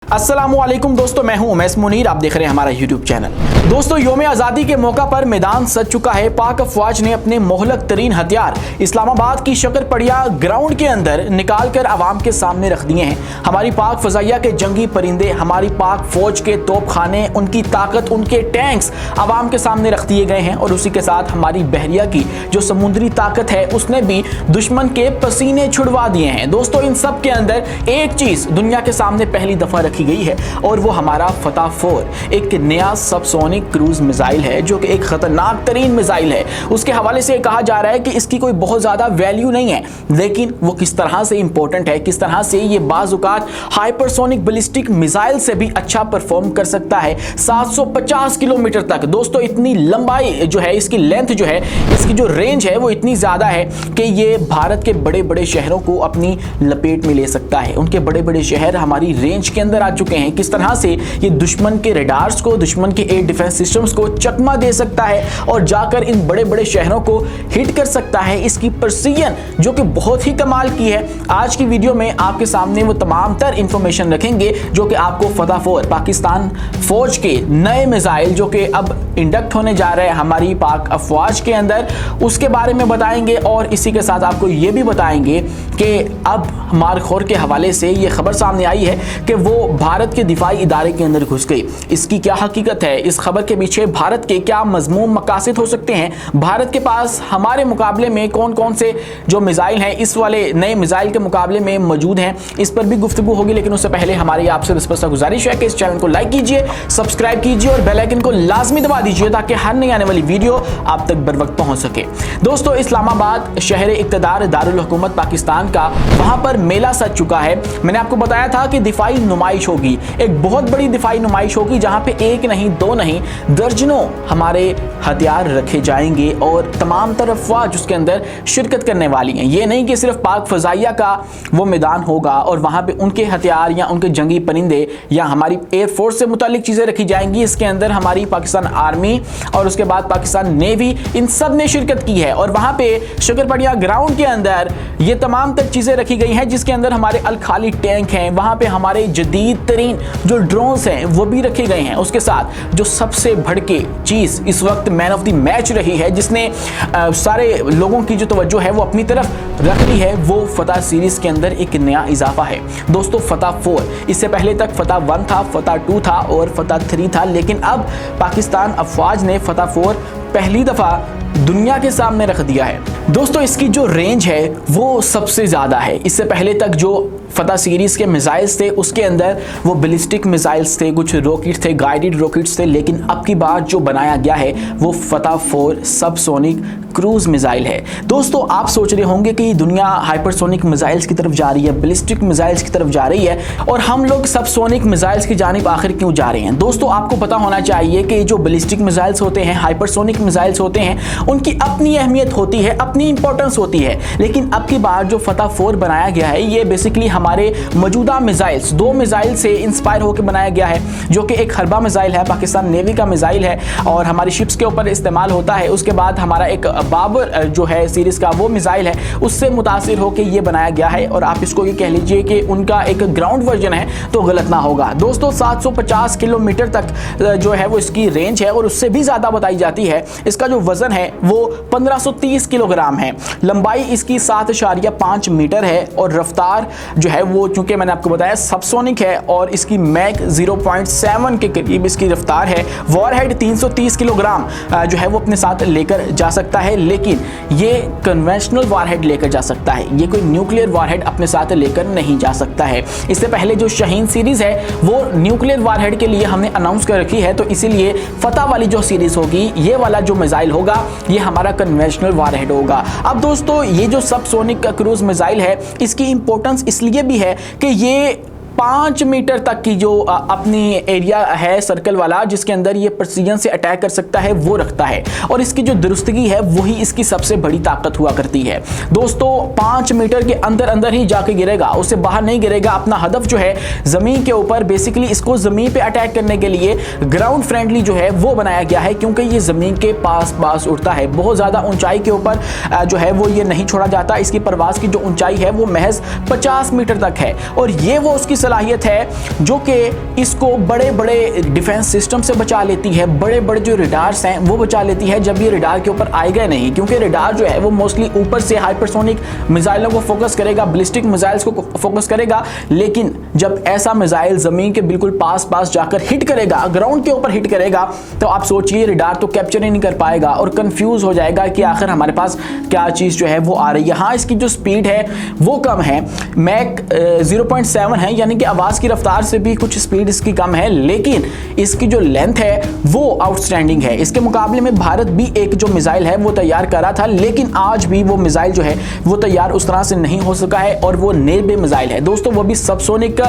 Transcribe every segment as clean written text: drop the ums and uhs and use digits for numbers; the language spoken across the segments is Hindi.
अस्सलामुअलैकुम दोस्तों, मैं हूं उमैस मुनीर। आप देख रहे हैं हमारा यूट्यूब चैनल। दोस्तों, यौम आज़ादी के मौका पर मैदान सज चुका है। पाक अफवाज ने अपने मोहलक तरीन हथियार इस्लामाबाद की शकरपड़िया ग्राउंड के अंदर निकाल कर आवाम के सामने रख दिए हैं। हमारी पाक फजाइया के जंगी परिंदे, हमारी पाक फौज के तोपखाने, उनकी ताकत, उनके टैंक्स आवाम के सामने रख दिए गए हैं। और उसी के साथ हमारी बहरिया की जो समुद्री ताकत है उसने भी दुश्मन के पसीने छुड़वा दिए हैं। दोस्तों, इन सब के अंदर एक चीज दुनिया के सामने पहली दफा रखी गई है और वो हमारा फतह 4, एक नया सबसोनिक क्रूज मिसाइल है जो कि एक खतरनाक तरीन मिसाइल है। उसके हवाले से कहा जा रहा है कि इसकी कोई बहुत ज्यादा वैल्यू नहीं है, लेकिन वो किस तरह से इंपॉर्टेंट है, किस तरह से ये बाजुकात हाइपरसोनिक बैलिस्टिक मिसाइल से भी अच्छा परफॉर्म कर सकता है 750 किलोमीटर तक। दोस्तों, इतनी लंबाई जो है, इसकी लेंथ जो है, इसकी जो रेंज है वो इतनी ज्यादा है कि ये भारत के बड़े बड़े शहरों को अपनी लपेट में ले सकता है। उनके बड़े बड़े शहर हमारी रेंज के अंदर आ चुके हैं। किस तरह से ये दुश्मन के रडार्स को, दुश्मन के एयर डिफेंस सिस्टम्स को चकमा दे सकता है और जाकर इन बड़े बड़े शहरों को हिट कर सकता है। इसकी प्रिसीजन जो कि बहुत ही कमाल की है। आज की वीडियो में आपके सामने वो तमाम तर इंफॉर्मेशन रखेंगे जो कि आपको फतह 4 पाकिस्तान फौज के नए मिसाइल जो कि अब इंडक्ट होने जा रहे हैं हमारी पाक अफवाज के अंदर, उसके बारे में बताएंगे। और इसी के साथ आपको ये भी बताएंगे कि अब मारखोर के हवाले से ये खबर सामने आई है कि वो भारत के दिफाई इदारे के अंदर घुस गई। इसकी क्या हकीकत है, इस खबर के पीछे भारत के क्या मजमूम मकासद हो सकते हैं, भारत के पास हमारे मुकाबले में कौन कौन से जो मिसाइल हैं इस वाले नए मिसाइल के मुकाबले में मौजूद हैं, इस पर भी गुफ्तगू होगी। लेकिन उससे पहले हमारी आपसे रिस्पॉन्स गुजारिश है कि इस चैनल को लाइक कीजिए, सब्सक्राइब कीजिए और बेल आइकन को लाजमी दबा दीजिए ताकि हर नई आने वाली वीडियो आप तक बर वक्त पहुंच सके। दोस्तों, इस्लामाबाद शहर इक़्तिदार दारुल हुकूमत पाकिस्तान का, वहां पर मेला सज चुका है। मैंने आपको बताया था कि दिफाई नुमाइश होगी, एक बहुत बड़ी दिफाई नुमाइश होगी जहां पे एक नहीं, दो नहीं, दर्जनों हमारे हथियार रखे जाएंगे और तमाम तरफ अफवाज उसके अंदर शिरकत करने वाली हैं। ये नहीं कि सिर्फ पाक फजाइया का वो मैदान होगा और वहां पे उनके हथियार या उनके जंगी परिंदे या हमारी एयरफोर्स से मुतालिक चीजें रखी जाएंगी। इसके अंदर हमारी पाकिस्तान आर्मी और उसके बाद पाकिस्तान नेवी, इन सब ने शिरकत की है। और वहां पे शकरपड़िया ग्राउंड के अंदर ये तमाम तक चीजें रखी गई हैं जिसके अंदर हमारे अल खाली टैंक हैं, वहां पे हमारे जदीद तरीन जो ड्रोन्स हैं वो भी रखे गए हैं। उसके साथ जो सबसे भड़के चीज इस वक्त मैन ऑफ द मैच रही है, जिसने सारे लोगों की जो तवज्जो है वो अपनी तरफ रख ली है, वो फतह सीरीज के अंदर एक नया इजाफा है। दोस्तों, फतह 4, इससे पहले तक फतह 1 था, फतह 2 था और फतह 3 था, लेकिन अब पाकिस्तान अफवाज ने फतह 4 पहली दफा दुनिया के सामने रख दिया है। दोस्तों, इसकी जो रेंज है वो सबसे ज़्यादा है। इससे पहले तक जो फतह सीरीज़ के मिसाइल्स थे उसके अंदर वो बैलिस्टिक मिसाइल्स थे, कुछ रॉकेट थे, गाइडेड रॉकेट्स थे, लेकिन अब की बार जो बनाया गया है वो फतह 4 सबसोनिक क्रूज मिसाइल है। दोस्तों, आप सोच रहे होंगे कि दुनिया हाइपरसोनिक मिसाइल्स की तरफ जा रही है, बैलिस्टिक मिसाइल्स की तरफ जा रही है और हम लोग सबसोनिक मिसाइल्स की जानिब आखिर क्यों जा रहे हैं। दोस्तों, आपको पता होना चाहिए कि जो बैलिस्टिक मिसाइल्स होते हैं, हाइपरसोनिक मिसाइल्स होते हैं, उनकी अपनी अहमियत होती है, अपनी इंपॉर्टेंस होती है। लेकिन अब की बार जो फतह 4 बनाया गया है ये बेसिकली हमारे मौजूदा मिसाइल्स, 2 मिसाइल से इंस्पायर होकर बनाया गया है, जो कि एक हरबा मिसाइल है, पाकिस्तान नेवी का मिसाइल है और हमारी शिप्स के ऊपर इस्तेमाल होता है। उसके बाद हमारा एक बाबर जो है सीरीज का वो मिसाइल है, उससे मुतासिर होकर ये बनाया गया है। और आप इसको ये कह लीजिए कि उनका एक ग्राउंड वर्जन है तो गलत ना होगा। दोस्तों, 750 किलोमीटर तक जो है वो इसकी रेंज है और उससे भी ज्यादा बताई जाती है। इसका जो वजन है वो 1530 किलोग्राम है, लंबाई इसकी 7.5 मीटर है और रफ्तार जो है वो, चूंकि मैंने आपको बताया सबसोनिक है और इसकी मैक 0.7 के करीब इसकी रफ्तार है। वॉरहेड 330 किलोग्राम जो है वो अपने साथ लेकर जा सकता है, लेकिन ये कन्वेंशनल वॉरहेड लेकर जा सकता है, ये कोई न्यूक्लियर वॉरहेड अपने साथ लेकर नहीं जा सकता है। इससे पहले जो शाहीन सीरीज है वो न्यूक्लियर वॉरहेड के लिए हमने अनाउंस कर रखी है, तो इसीलिए फतह वाली जो सीरीज होगी, ये वाला जो मिसाइल होगा ये हमारा कन्वेंशनल वॉरहेड होगा। अब दोस्तों, ये जो सबसोनिक क्रूज मिसाइल है इसकी इंपॉर्टेंस इसलिए भी है कि ये 5 मीटर तक की जो अपनी एरिया है सर्कल वाला, जिसके अंदर ये प्रिसीजन से अटैक कर सकता है, वो रखता है और इसकी जो दुरुस्तगी है वही इसकी सबसे बड़ी ताकत हुआ करती है। दोस्तों, 5 मीटर के अंदर अंदर ही जाके गिरेगा, उससे बाहर नहीं गिरेगा। अपना हदफ जो है जमीन के ऊपर, बेसिकली इसको जमीन पे अटैक करने के लिए ग्राउंड फ्रेंडली जो है वो बनाया गया है, क्योंकि ये जमीन के पास पास उड़ता है। बहुत ज्यादा ऊंचाई के ऊपर जो है वो ये नहीं छोड़ा जाता। इसकी परवाज की जो ऊंचाई है वो महज 50 मीटर तक है और ये वो उसकी सलाहियत है जो कि इसको बड़े बड़े डिफेंस सिस्टम से बचा लेती है, बड़े बड़े जो रडार्स हैं वो बचा लेती है जब ये रडार के ऊपर आएगा नहीं, क्योंकि रडार जो है वो मोस्टली ऊपर से हाइपरसोनिक मिसाइलों को फोकस करेगा, बैलिस्टिक मिसाइल्स को फोकस करेगा। लेकिन जब ऐसा मिसाइल जमीन के बिल्कुल पास जाकर हिट करेगा, ग्राउंड के ऊपर हिट करेगा, तो आप सोचिए रडार तो कैप्चर ही नहीं कर पाएगा और कंफ्यूज हो जाएगा कि आखिर हमारे पास क्या चीज जो है वो आ रही है। हाँ, इसकी जो स्पीड है वो कम है, मैक 0.7 है, यानी कि आवाज की रफ्तार से भी कुछ स्पीड इसकी कम है, लेकिन इसकी जो लेंथ है वो आउटस्टैंडिंग है। इसके मुकाबले में भारत भी एक जो मिसाइल है वो तैयार कर रहा था, लेकिन आज भी वो मिसाइल जो है वो तैयार उस तरह से नहीं हो सका है और वो नेबे मिसाइल है दोस्तों। वो भी सबसोनिक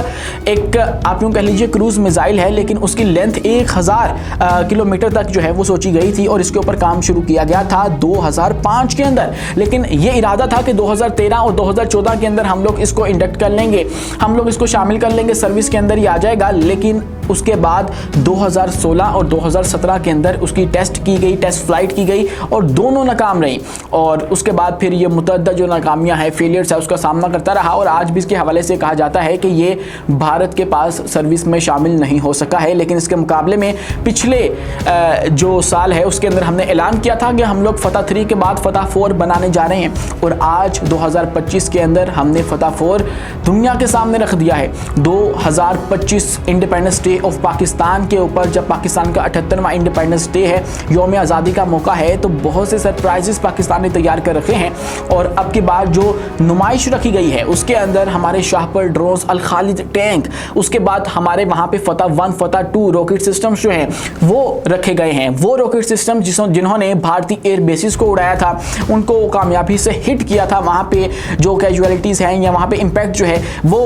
एक आप यूं कह लीजिए क्रूज मिसाइल है, लेकिन उसकी लेंथ 1000 किलोमीटर तक जो है वो सोची गई थी और इसके ऊपर काम शुरू किया गया था 2005 के अंदर। लेकिन ये इरादा था कि 2013 और 2014 के अंदर हम लोग इसको इंडक्ट कर लेंगे, हम लोग इसको शामिल कर लेंगे, सर्विस के अंदर ही आ जाएगा। लेकिन उसके बाद 2016 और 2017 के अंदर उसकी टेस्ट की गई, टेस्ट फ्लाइट की गई और दोनों नाकाम रही और उसके बाद फिर ये मुतअद्दद जो नाकामियां हैं, फेलियर्स है, उसका सामना करता रहा और आज भी इसके हवाले से कहा जाता है कि ये भारत के पास सर्विस में शामिल नहीं हो सका है। लेकिन इसके मुकाबले में पिछले जो साल है उसके अंदर हमने ऐलान किया था कि हम लोग फतह 3 के बाद फतह 4 बनाने जा रहे हैं और आज 2025 के अंदर हमने फतह 4 दुनिया के सामने रख दिया है। 2025 इंडिपेंडेंस डे ऑफ पाकिस्तान के ऊपर, जब पाकिस्तान का 78वां इंडिपेंडेंस डे है, यौम आज़ादी का मौका है, तो बहुत से सरप्राइजेस पाकिस्तान ने तैयार कर रखे हैं और अब की बार जो नुमाइश रखी गई है उसके अंदर हमारे शाहपुर ड्रोन्स, अल खालिद टैंक, उसके बाद हमारे वहाँ पे फतह 1 फतह 2 रॉकेट सिस्टम्स जो हैं वो रखे गए हैं। वो रॉकेट सिस्टम जिन्होंने भारतीय एयर बेसिस को उड़ाया था, उनको कामयाबी से हिट किया था, वहाँ पे जो कैजुअलिटीज़ हैं या वहाँ पे इम्पैक्ट जो है वो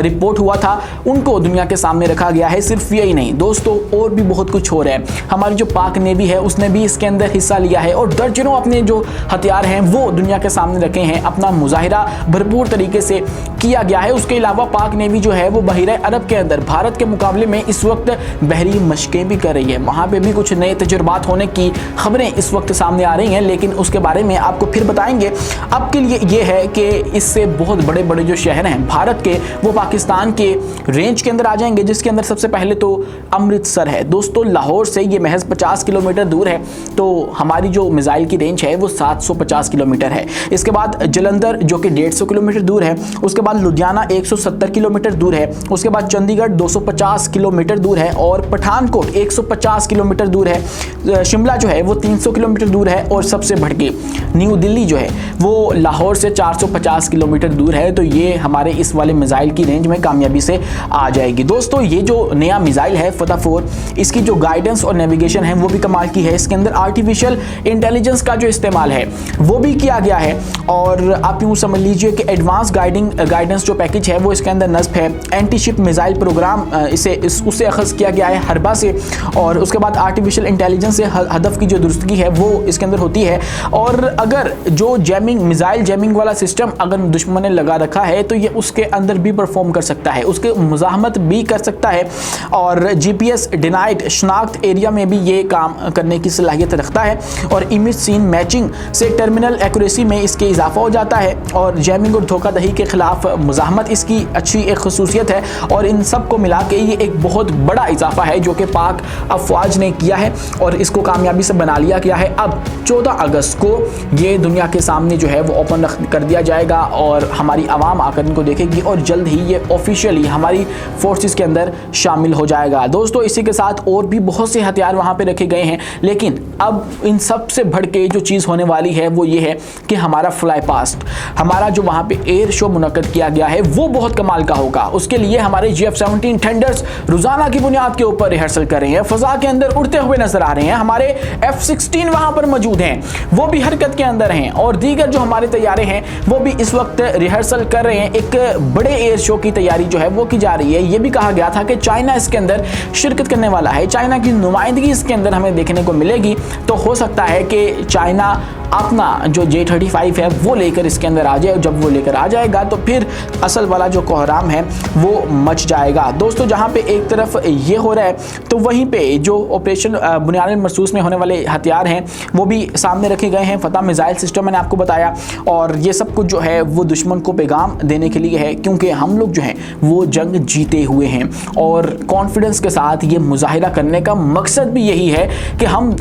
रिपोर्ट हुआ था, उनको दुनिया के सामने रखा गया है। सिर्फ यही नहीं दोस्तों, और भी बहुत कुछ हो रहा है। हमारी जो पाक नेवी है उसने भी इसके अंदर हिस्सा लिया है और दर्जनों अपने जो हथियार हैं वो दुनिया के सामने रखे हैं, अपना मुजाहिरा भरपूर तरीके से किया गया है। उसके अलावा पाक नेवी जो है वो बहरीन अरब के अंदर भारत के मुकाबले में इस वक्त बहरी मशकें भी कर रही है, वहाँ पे भी कुछ नए तजुर्बात होने की खबरें इस वक्त सामने आ रही हैं, लेकिन उसके बारे में आपको फिर बताएंगे। अब के लिए ये है कि इससे बहुत बड़े बड़े जो शहर हैं भारत के वो पाकिस्तान के रेंज के अंदर आ जाएंगे, जिसके अंदर सबसे पहले तो अमृतसर है दोस्तों। लाहौर से ये महज 50 किलोमीटर दूर है, तो हमारी जो मिसाइल की रेंज है वो 750 किलोमीटर है। इसके बाद जलंधर जो कि 150 किलोमीटर दूर है, उसके बाद लुधियाना 170 किलोमीटर दूर है, उसके बाद चंडीगढ़ 250 किलोमीटर दूर है और पठानकोट 150 किलोमीटर दूर है। शिमला जो है वो 300 किलोमीटर दूर है और सबसे बढ़के न्यू दिल्ली जो है वो लाहौर से 450 किलोमीटर दूर है। तो ये हमारे इस वाले मिसाइल की रेंज में कामयाबी से आ जाएगी दोस्तों। ये जो नया मिसाइल है फतह 4, इसकी जो गाइडेंस और नेविगेशन है वो भी कमाल की है। इसके अंदर आर्टिफिशियल इंटेलिजेंस का जो इस्तेमाल है वो भी किया गया है और आप यूँ समझ लीजिए कि एडवांस गाइडेंस जो पैकेज है वो इसके अंदर नस्ब है। एंटी शिप मिसाइल प्रोग्राम उससे अखज़ किया गया है हरबा से, और उसके बाद आर्टिफिशियल इंटेलिजेंस से हदफ की जो दुरुस्तगी है वो इसके अंदर होती है। और अगर जो मिसाइल जैमिंग वाला सिस्टम अगर दुश्मन ने लगा रखा है तो ये उसके अंदर भी परफॉर्म कर सकता है, उसके मुज़ाहमत भी कर सकता है और GPS डिनाइड शनाख्त एरिया में भी ये काम करने की सलाहियत रखता है। और इमेज सीन मैचिंग से टर्मिनल एक्यूरेसी में इसके इजाफा हो जाता है और जैमिंग और धोखाधड़ी के खिलाफ मुज़ाहमत इसकी अच्छी एक खसूसियत है। और इन सब को मिला के ये एक बहुत बड़ा इजाफा है जो कि पाक अफवाज ने किया है और इसको कामयाबी से बना लिया गया है। अब 14 अगस्त को ये दुनिया के सामने जो है वो ओपन कर दिया जाएगा और हमारी आवाम आकर इनको देखेगी और जल्द ही ये ऑफिशियली हमारी फोर्सेस के अंदर शामिल हो जाएगा दोस्तों। इसी के साथ और भी बहुत से हथियार वहाँ पे रखे गए हैं, लेकिन अब इन सब से बढ़ के जो चीज़ होने वाली है वो ये है कि हमारा फ्लाई पास्ट, हमारा जो वहाँ पे एयर शो मुनक्कद किया गया है वो बहुत कमाल का होगा। उसके लिए हमारे GF-17 थंडर्स रोजाना की बुनियाद के ऊपर रिहर्सल कर रहे हैं, फजा के अंदर उड़ते हुए नजर आ रहे हैं। हमारे F-16 वहाँ पर मौजूद हैं, वो भी हरकत के अंदर हैं और दीगर जो हमारे तैयारे हैं वो भी इस वक्त रिहर्सल कर रहे हैं। एक बड़े एयर शो की तैयारी जो है वो की जा रही है। ये भी कहा गया था कि चाइना इसके अंदर शिरकत करने वाला है, चाइना की नुमाइंदगी इसके अंदर हमें देखने को मिलेगी। तो हो सकता है कि चाइना अपना जो J-35 है वो लेकर इसके अंदर आ जाए। और जब वो लेकर आ जाएगा तो फिर असल वाला जो कोहराम है वो मच जाएगा। दोस्तों जहां पे एक तरफ ये हो रहा है तो वहीं पे जो ऑपरेशन बुनियाद मरसूस में होने वाले हथियार हैं वो भी सामने रखे गए हैं। फतह मिसाइल सिस्टम मैंने आपको बताया, और ये सब कुछ जो है वो दुश्मन को पैगाम देने के लिए है, क्योंकि हम लोग जो हैं वो जंग जीते हुए हैं। और कॉन्फिडेंस के साथ ये मुजाहिरा करने का मकसद भी यही है कि हम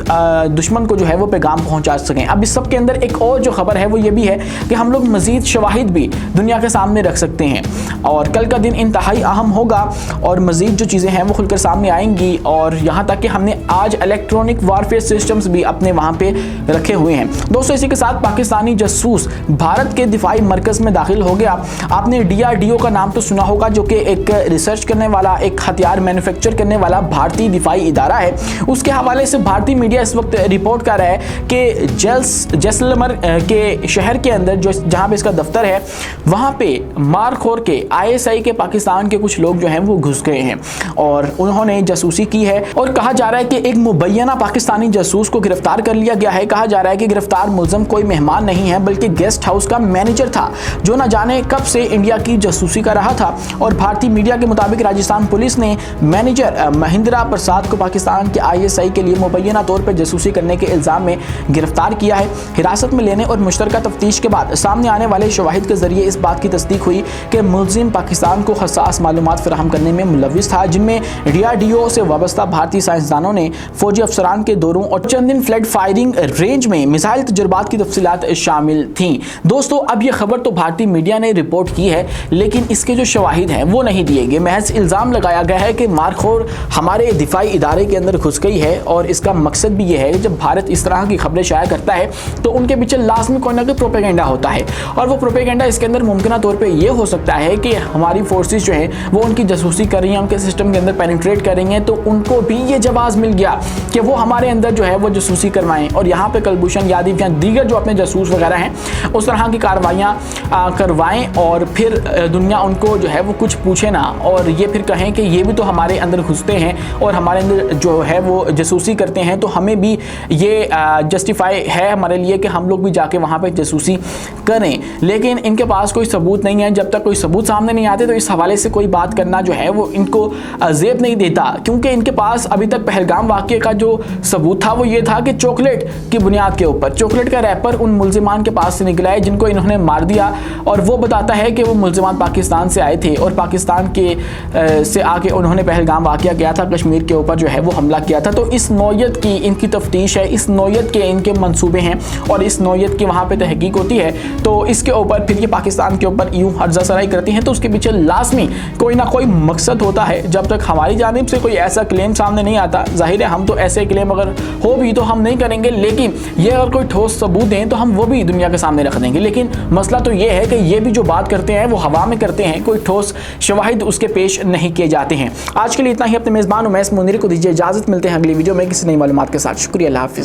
दुश्मन को जो है वो पैगाम पहुंचा सकें। अब इस सब के अंदर एक और जो खबर है वो ये भी है कि हम लोग मजीद शवाहिद भी दुनिया के सामने रख सकते हैं, और कल का दिन इंतहाई अहम होगा और मजीद जो चीज़ें हैं वो खुलकर सामने आएंगी। और यहाँ तक कि हमने आज इलेक्ट्रॉनिक वारफेयर सिस्टम्स भी अपने वहाँ पे रखे हुए हैं। दोस्तों इसी के साथ पाकिस्तानी जासूस भारत के दिफाई मरकज़ में दाखिल हो गया। आपने DRDO का नाम तो सुना होगा, जो कि एक रिसर्च करने वाला, एक हथियार मैन्युफैक्चर करने वाला भारतीय दिफाई इदारा है। उसके हवाले से भारतीय मीडिया इस वक्त रिपोर्ट कर रहा है कि जैसलमेर के शहर के अंदर जो जहाँ पे इसका दफ्तर है वहाँ पे मारखोर के ISI के पाकिस्तान के कुछ लोग जो हैं वो घुस गए हैं और उन्होंने जासूसी की है। और कहा जा रहा है कि एक मुबैना पाकिस्तानी जासूस को गिरफ्तार कर लिया गया है। कहा जा रहा है कि गिरफ्तार मुलजम कोई मेहमान नहीं है बल्कि गेस्ट हाउस का मैनेजर था, जो न जाने कब से इंडिया की जासूसी कर रहा था। और भारतीय मीडिया के मुताबिक राजस्थान पुलिस ने मैनेजर महिंद्रा प्रसाद को पाकिस्तान के ISI के लिए मुबैना तौर पर जासूसी करने के इल्जाम में गिरफ्तार किया है। हिरासत में लेने और मुश्तरका तफ्तीश के बाद सामने आने वाले शवाहिद के जरिए इस बात की तस्दीक हुई कि मुलजिम पाकिस्तान को हसास मालूमात फराहम करने में मुलविस था, जिनमें DRDO से वाबस्ता भारतीय साइंसदानों ने फौजी अफसरान के दौरों और चंद दिन फ्लड फायरिंग रेंज में मिसाइल तजुर्बात की तफसीलात शामिल थीं। दोस्तों अब यह खबर तो भारतीय मीडिया ने रिपोर्ट की है, लेकिन इसके जो शवाहिद हैं वो नहीं दिए गए। महज इल्ज़ाम लगाया गया है कि मारखोर हमारे दिफाई इदारे के अंदर घुस गई है, और इसका मकसद भी यह है कि जब भारत इस तरह की खबरें शाया करता है तो उनके पीछे लाजमी कोई ना कोई प्रोपेगेंडा होता है। और वो प्रोपेगेंडा इसके अंदर मुमकिन तौर पर यह हो सकता है कि हमारी फोर्सेस जो हैं वो उनकी जासूसी कर रही हैं, उनके सिस्टम के अंदर पेनिट्रेट कर रही हैं, तो उनको भी ये जवाब मिल गया कि वो हमारे अंदर जो है वो जासूसी करवाएं और यहाँ पे कुलभूषण यादव या दीगर जो अपने जासूस वगैरह हैं उस तरह की कार्रवाइयाँ करवाएं, और फिर दुनिया उनको जो है वो कुछ पूछे ना, और ये फिर कहें कि ये भी तो हमारे अंदर घुसते हैं और हमारे अंदर जो है वो जासूसी करते हैं, तो हमें भी ये जस्टिफाई है हमारे लिए कि हम लोग भी जाके वहाँ पे जासूसी करें। लेकिन इनके पास कोई सबूत नहीं है। जब तक कोई सबूत सामने नहीं आते तो इस हवाले से कोई बात करना जो है वो इनको जेब नहीं देता, क्योंकि इनके पास अभी तक पहलगाम वाक़ये का जो सबूत था वो ये था कि चॉकलेट की बुनियाद के ऊपर चॉकलेट का रैपर उन मुलजिमान के पास से निकला है जिनको इन्होंने मार दिया, और वो बताता है कि वो मुलजिमान पाकिस्तान से आए थे और पाकिस्तान के से आके उन्होंने पहलगाम वाक़या किया था, कश्मीर के ऊपर जो है वो हमला किया था। तो इस नौयत की इनकी तफ्तीश है, इस नौयत के इनके मंसूबे हैं और इस नौयत की वहाँ पे तहकीक होती है। तो इसके ऊपर फिर ये पाकिस्तान के ऊपर यूँ हर्जा सराई करती हैं, तो उसके पीछे लाजमी कोई ना कोई मकसद होता है। जब तक हमारी जानिब से कोई ऐसा क्लेम सामने नहीं आता, जाहिर है हम तो ऐसे क्लेम अगर हो भी तो हम नहीं करेंगे, लेकिन ये अगर कोई ठोस सबूत दें तो हम वो भी दुनिया के सामने रख देंगे। लेकिन मसला तो ये है कि ये भी जो बात करते हैं वो हवा में करते हैं, कोई ठोस शवाहिद उसके पेश नहीं किए जाते हैं। आज के लिए इतना ही। अपने मेज़बान उमैस मुनीर को दीजिए इजाज़त। मिलते हैं अगली वीडियो में किसी नई मालूमात के साथ। शुक्रिया, अल्लाह हाफ़िज़।